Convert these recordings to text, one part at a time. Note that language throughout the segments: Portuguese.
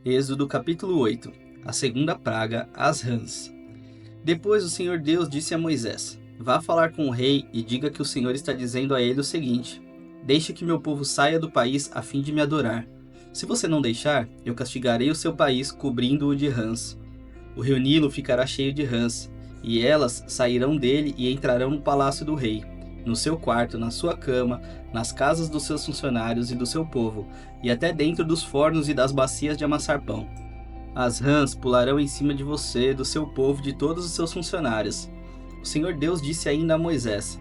Êxodo capítulo 8. A segunda praga, as rãs. Depois o Senhor Deus disse a Moisés: Vá falar com o rei e diga que o Senhor está dizendo a ele o seguinte: Deixe que meu povo saia do país a fim de me adorar. Se você não deixar, eu castigarei o seu país cobrindo-o de rãs. O rio Nilo ficará cheio de rãs, e elas sairão dele e entrarão no palácio do rei, no seu quarto, na sua cama, nas casas dos seus funcionários e do seu povo, e até dentro dos fornos e das bacias de amassar pão. As rãs pularão em cima de você, do seu povo e de todos os seus funcionários. O Senhor Deus disse ainda a Moisés: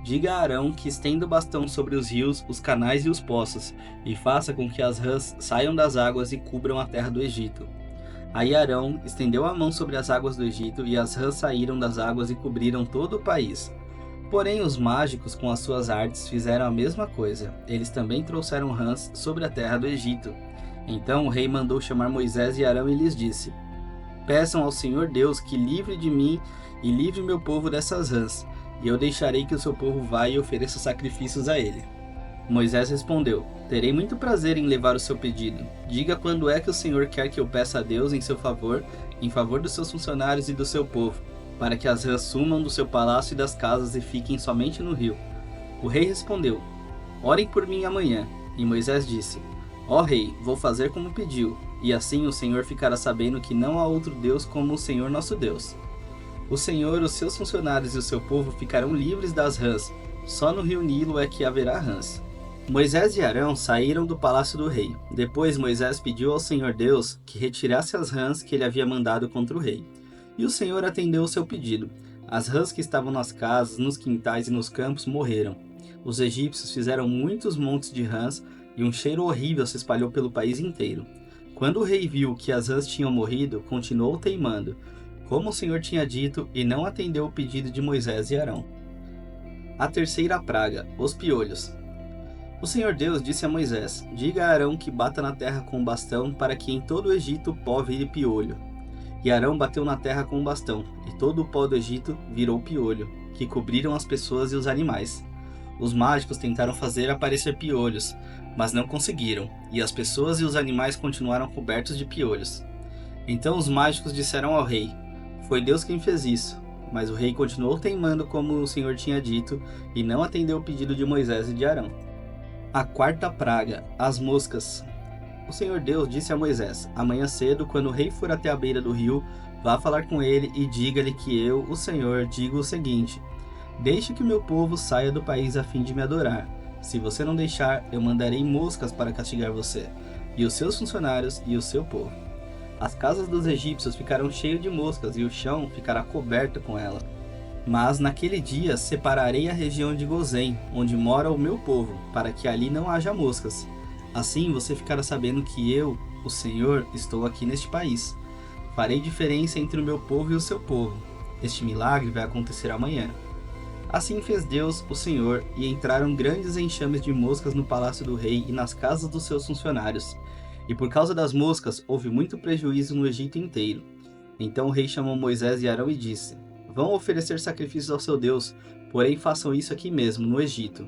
Diga a Arão que estenda o bastão sobre os rios, os canais e os poços, e faça com que as rãs saiam das águas e cubram a terra do Egito. Aí Arão estendeu a mão sobre as águas do Egito, e as rãs saíram das águas e cobriram todo o país. Porém, os mágicos, com as suas artes, fizeram a mesma coisa. Eles também trouxeram rãs sobre a terra do Egito. Então o rei mandou chamar Moisés e Arão e lhes disse: Peçam ao Senhor Deus que livre de mim e livre meu povo dessas rãs, e eu deixarei que o seu povo vá e ofereça sacrifícios a ele. Moisés respondeu: Terei muito prazer em levar o seu pedido. Diga quando é que o Senhor quer que eu peça a Deus em seu favor, em favor dos seus funcionários e do seu povo, para que as rãs sumam do seu palácio e das casas e fiquem somente no rio. O rei respondeu: Orem por mim amanhã. E Moisés disse: Ó rei, vou fazer como pediu, e assim o Senhor ficará sabendo que não há outro Deus como o Senhor nosso Deus. O Senhor, os seus funcionários e o seu povo ficarão livres das rãs. Só no rio Nilo é que haverá rãs. Moisés e Arão saíram do palácio do rei. Depois Moisés pediu ao Senhor Deus que retirasse as rãs que ele havia mandado contra o rei. E o Senhor atendeu o seu pedido. As rãs que estavam nas casas, nos quintais e nos campos morreram. Os egípcios fizeram muitos montes de rãs e um cheiro horrível se espalhou pelo país inteiro. Quando o rei viu que as rãs tinham morrido, continuou teimando, como o Senhor tinha dito, e não atendeu o pedido de Moisés e Arão. A terceira praga, os piolhos. O Senhor Deus disse a Moisés: Diga a Arão que bata na terra com um bastão, para que em todo o Egito o pó vire piolho. E Arão bateu na terra com o bastão, e todo o pó do Egito virou piolho, que cobriram as pessoas e os animais. Os mágicos tentaram fazer aparecer piolhos, mas não conseguiram, e as pessoas e os animais continuaram cobertos de piolhos. Então os mágicos disseram ao rei: Foi Deus quem fez isso. Mas o rei continuou teimando como o Senhor tinha dito, e não atendeu o pedido de Moisés e de Arão. A quarta praga, as moscas. O Senhor Deus disse a Moisés: Amanhã cedo, quando o rei for até a beira do rio, vá falar com ele e diga-lhe que eu, o Senhor, digo o seguinte: Deixe que meu povo saia do país a fim de me adorar. Se você não deixar, eu mandarei moscas para castigar você, e os seus funcionários e o seu povo. As casas dos egípcios ficarão cheias de moscas e o chão ficará coberto com ela. Mas naquele dia separarei a região de Gozém, onde mora o meu povo, para que ali não haja moscas. Assim você ficará sabendo que eu, o Senhor, estou aqui neste país. Farei diferença entre o meu povo e o seu povo. Este milagre vai acontecer amanhã. Assim fez Deus, o Senhor, e entraram grandes enxames de moscas no palácio do rei e nas casas dos seus funcionários. E por causa das moscas, houve muito prejuízo no Egito inteiro. Então o rei chamou Moisés e Arão e disse: Vão oferecer sacrifícios ao seu Deus, porém façam isso aqui mesmo, no Egito.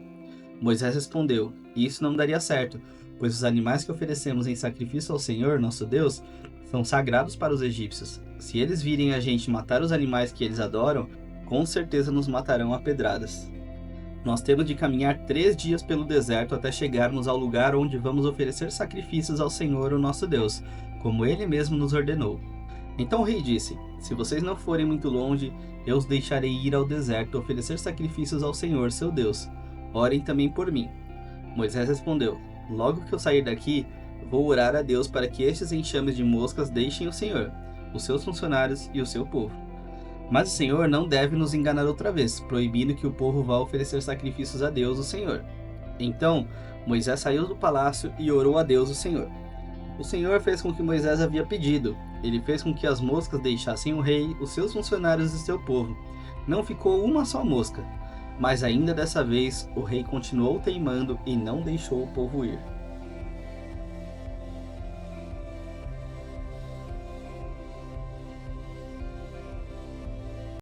Moisés respondeu: Isso não daria certo, pois os animais que oferecemos em sacrifício ao Senhor, nosso Deus, são sagrados para os egípcios. Se eles virem a gente matar os animais que eles adoram, com certeza nos matarão a pedradas. Nós temos de caminhar 3 dias pelo deserto até chegarmos ao lugar onde vamos oferecer sacrifícios ao Senhor, o nosso Deus, como Ele mesmo nos ordenou. Então o rei disse: Se vocês não forem muito longe, eu os deixarei ir ao deserto oferecer sacrifícios ao Senhor, seu Deus. Orem também por mim. Moisés respondeu: Logo que eu sair daqui, vou orar a Deus para que estes enxames de moscas deixem o Senhor, os seus funcionários e o seu povo. Mas o Senhor não deve nos enganar outra vez, proibindo que o povo vá oferecer sacrifícios a Deus, o Senhor. Então Moisés saiu do palácio e orou a Deus, o Senhor. O Senhor fez com que Moisés havia pedido. Ele fez com que as moscas deixassem o rei, os seus funcionários e seu povo. Não ficou uma só mosca. Mas ainda dessa vez, o rei continuou teimando e não deixou o povo ir.